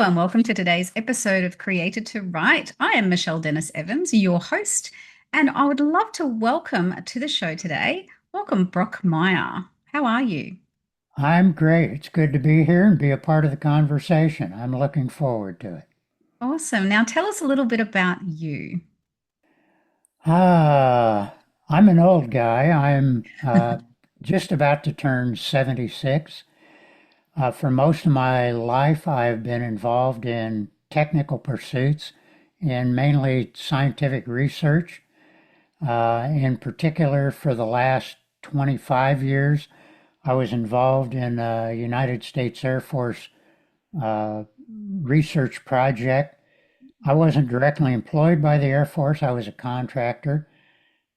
Hello and welcome to today's episode of Created to Write. I am Michelle Dennis Evans, your host, and I would love to welcome to the show today. Welcome, Brock Meier. How are you? I'm great. It's good to be here and be a part of the conversation. I'm looking forward to it. Awesome. Now tell us a little bit about you. Ah, I'm an old guy. I'm just about to turn 76. For most of my life, I've been involved in technical pursuits and mainly scientific research. In particular, for the last 25 years, I was involved in a United States Air Force uh, research project. I wasn't directly employed by the Air Force, I was a contractor.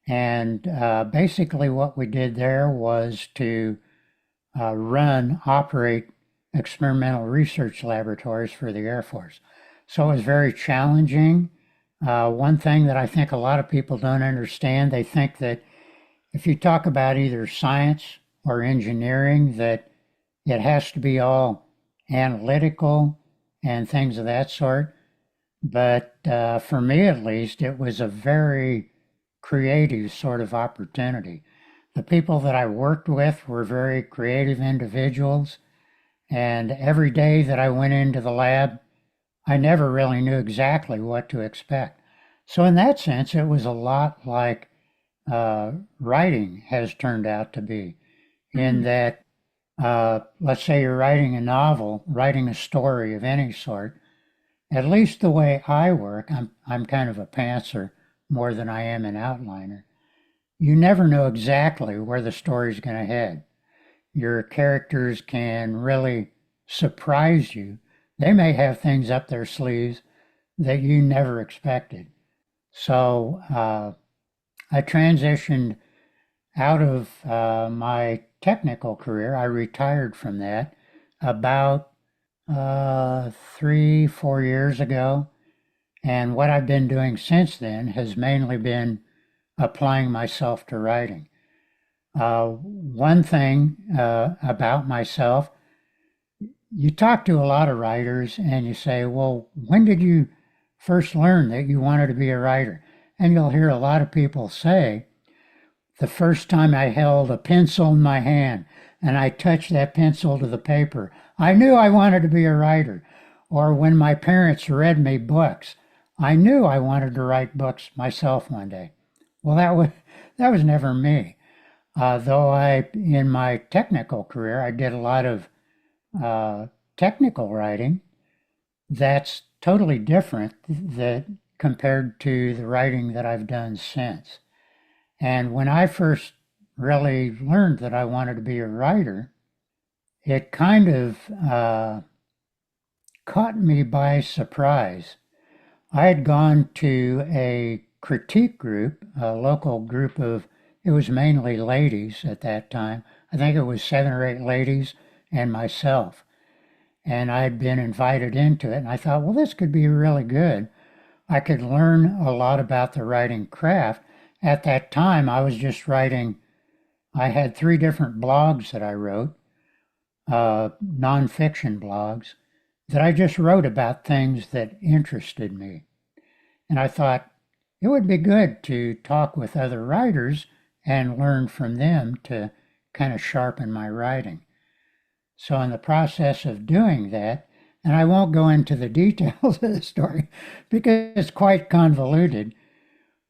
And basically, what we did there was to operate experimental research laboratories for the Air Force. So it was very challenging. One thing that I think a lot of people don't understand, they think that if you talk about either science or engineering, that it has to be all analytical and things of that sort. But for me, at least, it was a very creative sort of opportunity. The people that I worked with were very creative individuals. And every day that I went into the lab, I never really knew exactly what to expect. So, in that sense, it was a lot like writing has turned out to be, in Mm. that, let's say you're writing a novel, writing a story of any sort. At least the way I work, I'm kind of a pantser more than I am an outliner. You never know exactly where the story's going to head. Your characters can really surprise you. They may have things up their sleeves that you never expected. So I transitioned out of my technical career. I retired from that about 3, 4 years ago. And what I've been doing since then has mainly been applying myself to writing. One thing about myself, you talk to a lot of writers and you say, well, when did you first learn that you wanted to be a writer? And you'll hear a lot of people say, the first time I held a pencil in my hand and I touched that pencil to the paper, I knew I wanted to be a writer. Or when my parents read me books, I knew I wanted to write books myself one day. Well, that was never me. Though in my technical career, I did a lot of uh, technical writing. That's totally different that compared to the writing that I've done since. And when I first really learned that I wanted to be a writer, it kind of caught me by surprise. I had gone to a critique group, a local group of, it was mainly ladies at that time. I think it was 7 or 8 ladies and myself. And I'd been invited into it. And I thought, well, this could be really good. I could learn a lot about the writing craft. At that time, I was just writing, I had 3 different blogs that I wrote, nonfiction blogs, that I just wrote about things that interested me. And I thought it would be good to talk with other writers and learn from them to kind of sharpen my writing. So, in the process of doing that, and I won't go into the details of the story because it's quite convoluted,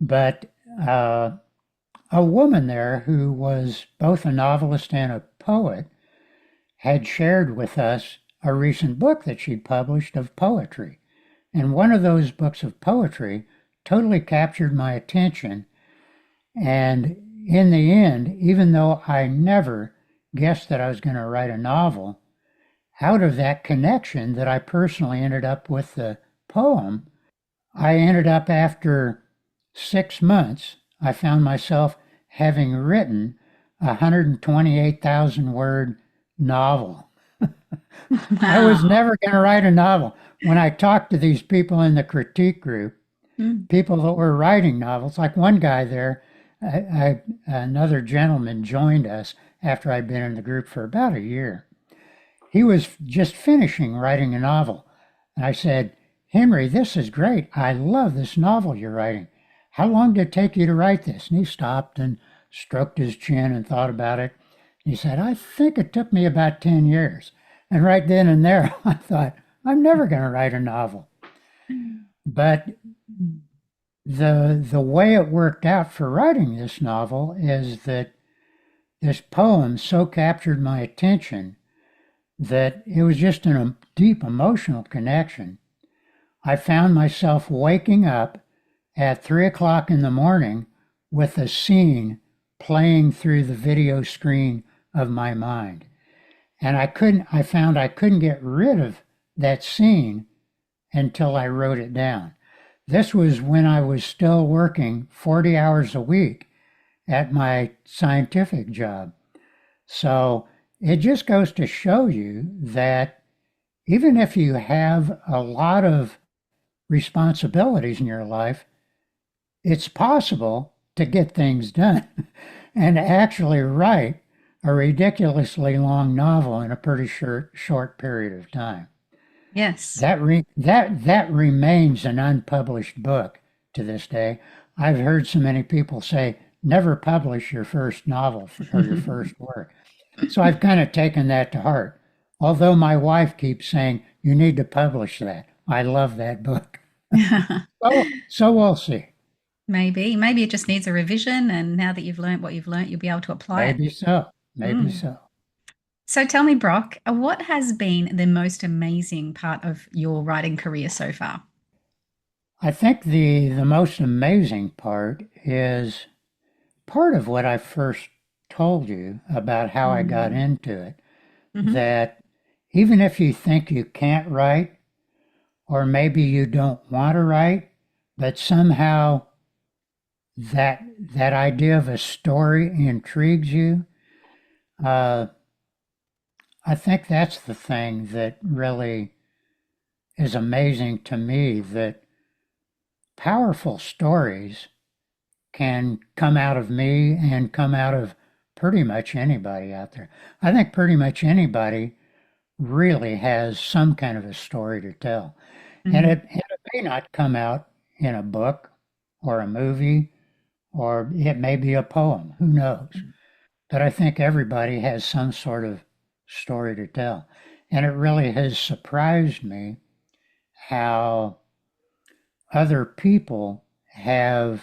but a woman there who was both a novelist and a poet had shared with us a recent book that she'd published of poetry. And one of those books of poetry totally captured my attention. And in the end, even though I never guessed that I was going to write a novel, out of that connection that I personally ended up with the poem, I ended up after 6 months, I found myself having written a 128,000 word novel. I was Wow. never going to write a novel. When I talked to these people in the critique group, Mm. people that were writing novels, like one guy there, another gentleman joined us after I'd been in the group for about a year. He was just finishing writing a novel. And I said, Henry, this is great. I love this novel you're writing. How long did it take you to write this? And he stopped and stroked his chin and thought about it. He said, I think it took me about 10 years. And right then and there, I thought, I'm never going to write a novel. But the way it worked out for writing this novel is that this poem so captured my attention that it was just a deep emotional connection. I found myself waking up at 3 o'clock in the morning with a scene playing through the video screen of my mind. And I found I couldn't get rid of that scene until I wrote it down. This was when I was still working 40 hours a week at my scientific job. So it just goes to show you that even if you have a lot of responsibilities in your life, it's possible to get things done and actually write a ridiculously long novel in a pretty short period of time. Yes. That remains an unpublished book to this day. I've heard so many people say, never publish your first novel or your first work. So I've kind of taken that to heart. Although my wife keeps saying, you need to publish that. I love that book. So we'll see. Maybe it just needs a revision, and now that you've learned what you've learned, you'll be able to apply it. Maybe so. Maybe Mm. so. So tell me, Brock, what has been the most amazing part of your writing career so far? I think the most amazing part is part of what I first told you about how I got Mm. into it. Hmm. That even if you think you can't write, or maybe you don't want to write, but somehow that idea of a story intrigues you. Uh, I think that's the thing that really is amazing to me, that powerful stories can come out of me and come out of pretty much anybody out there. I think pretty much anybody really has some kind of a story to tell. Hmm. And it may not come out in a book or a movie, or it may be a poem, who knows? But I think everybody has some sort of story to tell. And it really has surprised me how other people uh,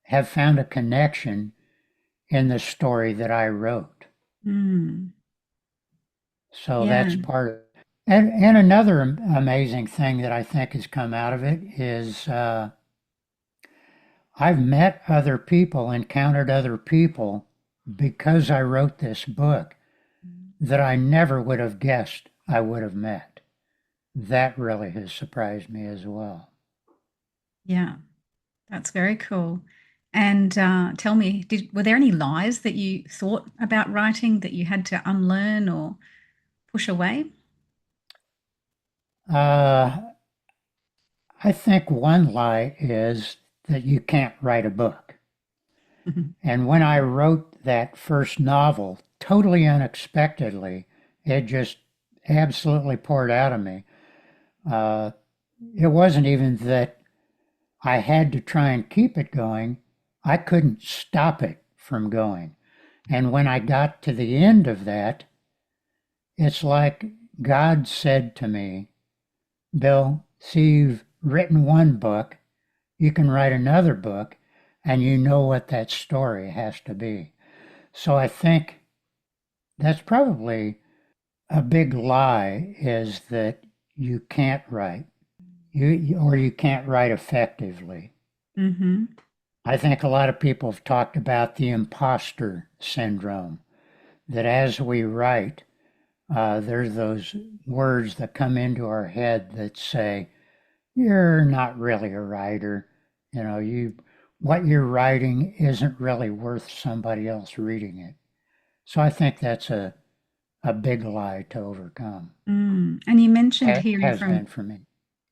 have found a connection in the story that I wrote. Mm. So Yeah. that's part of it. And another amazing thing that I think has come out of it is I've met other people, encountered other people because I wrote this book that I never would have guessed I would have met. That really has surprised me as well. Yeah. That's very cool. And tell me, were there any lies that you thought about writing that you had to unlearn or push away? Uh, I think one lie is that you can't write a book. And when I wrote that first novel, totally unexpectedly, it just absolutely poured out of me. Uh, it wasn't even that I had to try and keep it going, I couldn't stop it from going. And when I got to the end of that, it's like God said to me, Bill, see, you've written one book, you can write another book, and you know what that story has to be. So I think that's probably a big lie, is that you can't write, or you can't write effectively. Hmm. I think a lot of people have talked about the imposter syndrome, that as we write, there's those words that come into our head that say, you're not really a writer. You know, what you're writing isn't really worth somebody else reading it. So I think that's a big lie to overcome. Mm. And you mentioned hearing Has been from for me.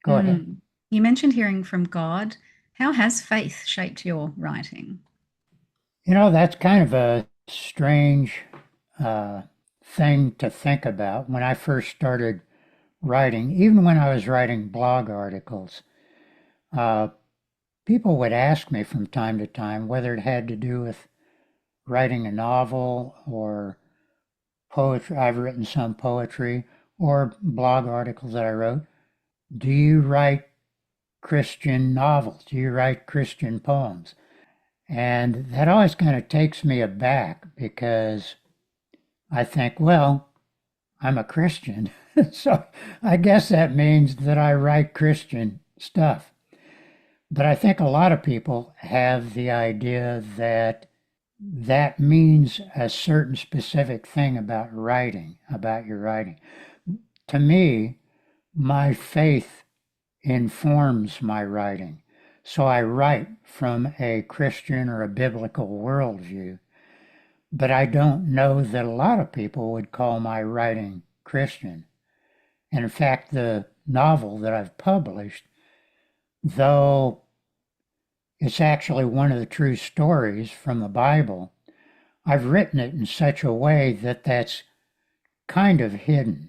Go ahead. mm, you mentioned hearing from God. How has faith shaped your writing? You know, that's kind of a strange uh, thing to think about. When I first started writing, even when I was writing blog articles, uh, people would ask me from time to time whether it had to do with writing a novel or poetry. I've written some poetry or blog articles that I wrote. Do you write Christian novels? Do you write Christian poems? And that always kind of takes me aback because I think, well, I'm a Christian. So I guess that means that I write Christian stuff. But I think a lot of people have the idea that that means a certain specific thing about writing, about your writing. To me, my faith informs my writing. So I write from a Christian or a biblical worldview, but I don't know that a lot of people would call my writing Christian. And in fact, the novel that I've published, though it's actually one of the true stories from the Bible, I've written it in such a way that that's kind of hidden.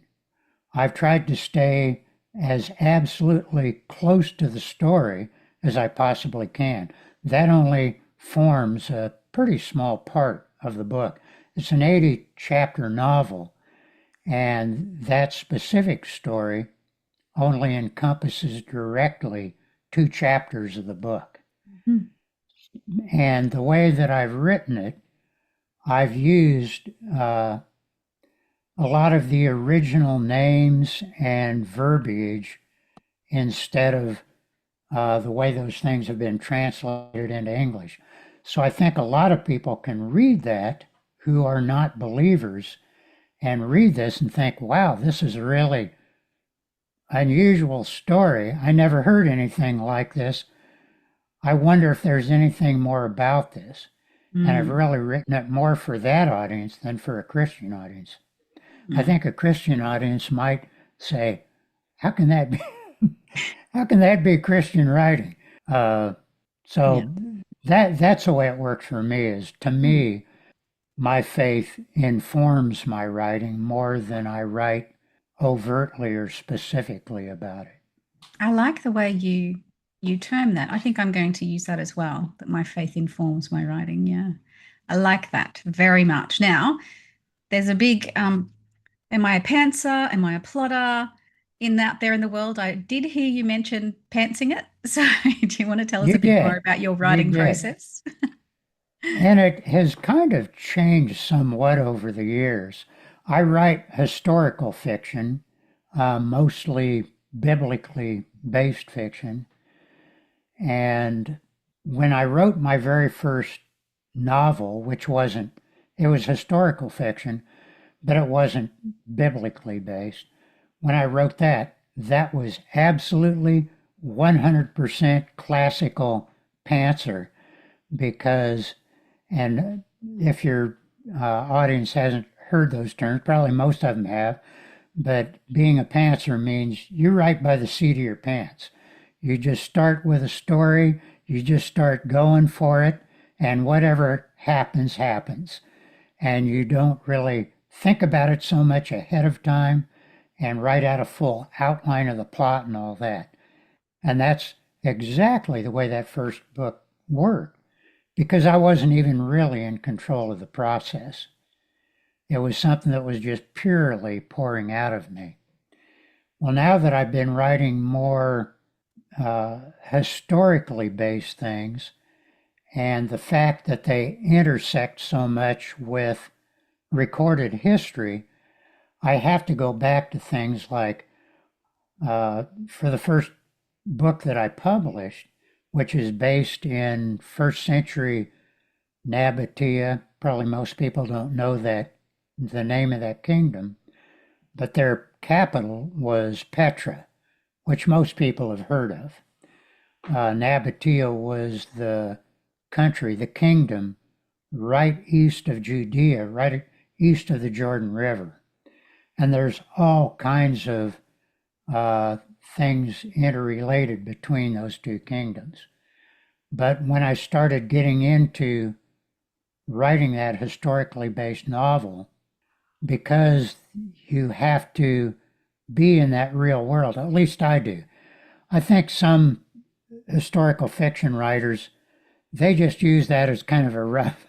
I've tried to stay as absolutely close to the story as I possibly can. That only forms a pretty small part of the book. It's an 80 chapter novel, and that specific story only encompasses directly 2 chapters of the book. Mhm. And the way that I've written it, I've used a lot of the original names and verbiage instead of the way those things have been translated into English. So I think a lot of people can read that who are not believers and read this and think, wow, this is a really unusual story. I never heard anything like this. I wonder if there's anything more about this. And I've Mm. really written it more for that audience than for a Christian audience. I Mm. think a Christian audience might say, "How can that be? How can that be Christian writing?" Uh, Yeah. so that's the way it works for me. Is to Mm. me, my faith informs my writing more than I write overtly or specifically about it. I like the way you term that. I think I'm going to use that as well, that my faith informs my writing. Yeah. I like that very much. Now, there's a big am I a pantser? Am I a plotter? In that there in the world, I did hear you mention pantsing it. So, do you want to tell us You a bit more did, about your you writing did, process? and it has kind of changed somewhat over the years. I write historical fiction, mostly biblically based fiction. And when I wrote my very first novel, which wasn't, it was historical fiction, but it wasn't biblically based. When I wrote that, that was absolutely 100% classical pantser because, and if your audience hasn't heard those terms, probably most of them have, but being a pantser means you write by the seat of your pants. You just start with a story, you just start going for it, and whatever happens, happens. And you don't really think about it so much ahead of time and write out a full outline of the plot and all that. And that's exactly the way that first book worked because I wasn't even really in control of the process. It was something that was just purely pouring out of me. Well, now that I've been writing more historically based things, and the fact that they intersect so much with recorded history, I have to go back to things like for the first book that I published, which is based in first century Nabatea. Probably most people don't know that the name of that kingdom, but their capital was Petra, which most people have heard of. Nabatea was the country, the kingdom, right east of Judea, right east of the Jordan River. And there's all kinds of uh, things interrelated between those two kingdoms. But when I started getting into writing that historically based novel, because you have to be in that real world. At least I do. I think some historical fiction writers, they just use that as kind of a rough,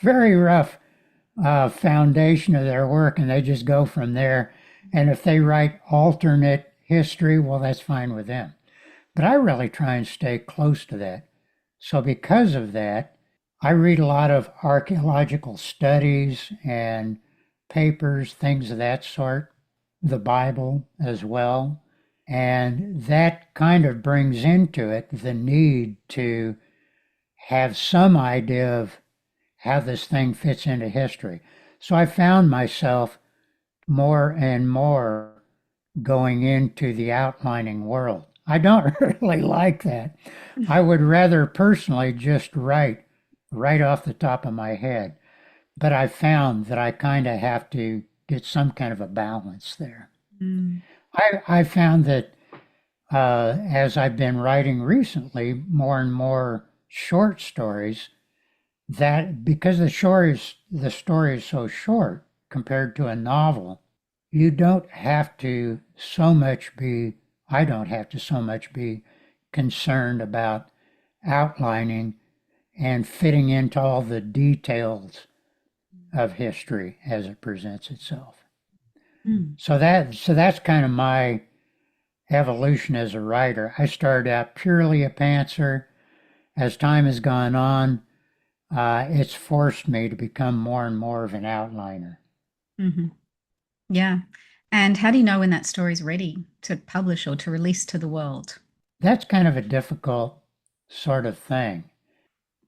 very rough foundation of their work, and they just go from there. And if they write alternate history, well, that's fine with them. But I really try and stay close to that. So because of that, I read a lot of archaeological studies and papers, things of that sort, the Bible as well. And that kind of brings into it the need to have some idea of how this thing fits into history. So I found myself more and more going into the outlining world. I don't really like that. I would rather personally just write right off the top of my head. But I found that I kind of have to get some kind of a balance there. Mm. I found that as I've been writing recently, more and more short stories, that because the story is so short compared to a novel, you don't have to so much be, I don't have to so much be concerned about outlining and fitting into all the details of history as it presents itself. Mm. So that's kind of my evolution as a writer. I started out purely a pantser. As time has gone on, it's forced me to become more and more of an outliner. Hmm. Yeah. And how do you know when that story's ready to publish or to release to the world? That's kind of a difficult sort of thing.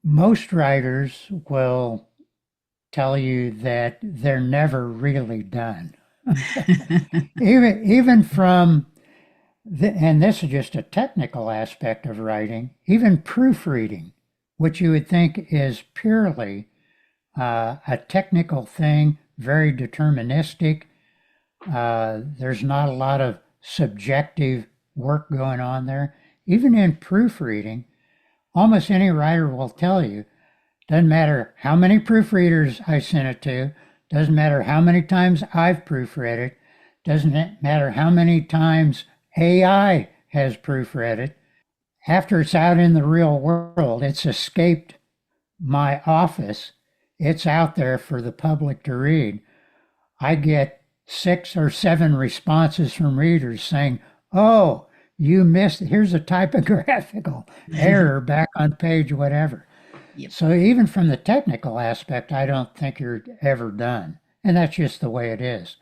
Most writers will tell you that they're never really done. Even from and this is just a technical aspect of writing, even proofreading, which you would think is purely a technical thing, very deterministic. There's not a lot of subjective work going on there. Even in proofreading, almost any writer will tell you, doesn't matter how many proofreaders I sent it to, doesn't matter how many times I've proofread it, doesn't matter how many times AI has proofread it. After it's out in the real world, it's escaped my office. It's out there for the public to read. I get 6 or 7 responses from readers saying, "Oh, you missed, here's a typographical error back on page whatever." Yep. So even from the technical aspect, I don't think you're ever done. And that's just the way it is.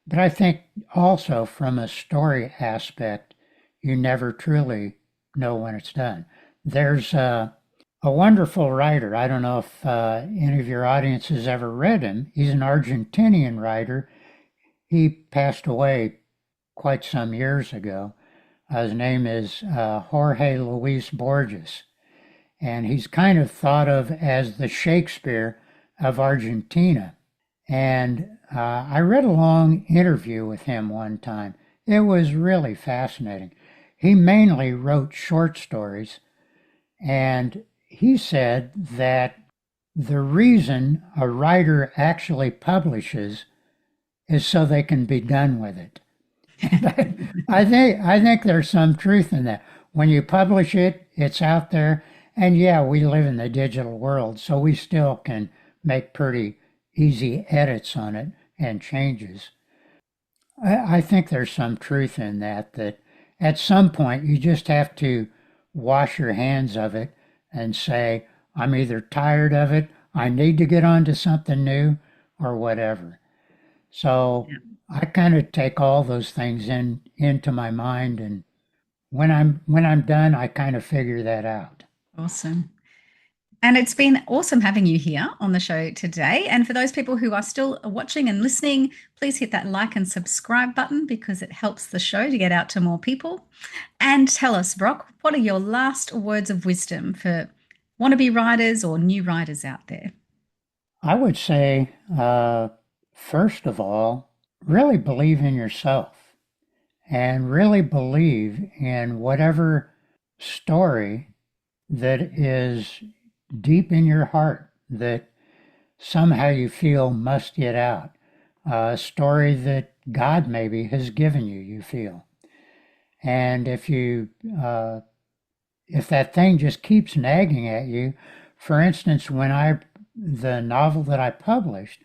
But I think also from a story aspect, you never truly know when it's done. There's a wonderful writer. I don't know if any of your audience has ever read him. He's an Argentinian writer. He passed away quite some years ago. His name is Jorge Luis Borges. And he's kind of thought of as the Shakespeare of Argentina. And I read a long interview with him one time. It was really fascinating. He mainly wrote short stories, and he said that the reason a writer actually publishes is so they can be done with it. I think there's some truth in that. When you publish it, it's out there, and yeah, we live in the digital world, so we still can make pretty easy edits on it and changes. I think there's some truth in that, that at some point you just have to wash your hands of it and say, I'm either tired of it, I need to get on to something new, or whatever. So Yeah. I kind of take all those things into my mind, and when I'm done, I kind of figure that out. Awesome. And it's been awesome having you here on the show today. And for those people who are still watching and listening, please hit that like and subscribe button because it helps the show to get out to more people. And tell us, Brock, what are your last words of wisdom for wannabe writers or new writers out there? I would say, first of all, really believe in yourself and really believe in whatever story that is deep in your heart that somehow you feel must get out. A story that God maybe has given you, you feel. And if that thing just keeps nagging at you, for instance, the novel that I published,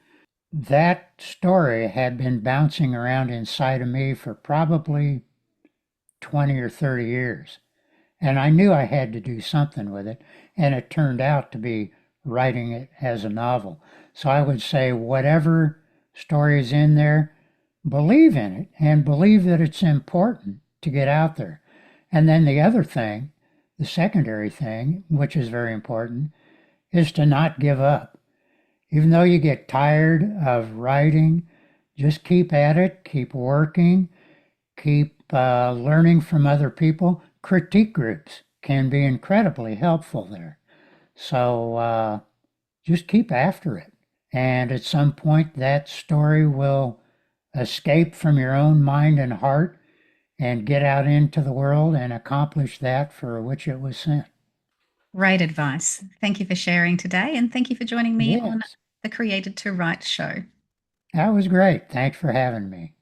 that story had been bouncing around inside of me for probably 20 or 30 years. And I knew I had to do something with it. And it turned out to be writing it as a novel. So I would say, whatever story is in there, believe in it and believe that it's important to get out there. And then the other thing, the secondary thing, which is very important, is to not give up. Even though you get tired of writing, just keep at it, keep working, keep learning from other people. Critique groups can be incredibly helpful there. So just keep after it. And at some point, that story will escape from your own mind and heart and get out into the world and accomplish that for which it was sent. Great advice. Thank you for sharing today, and thank you for joining me on Yes, the Created to Write show. that was great. Thanks for having me.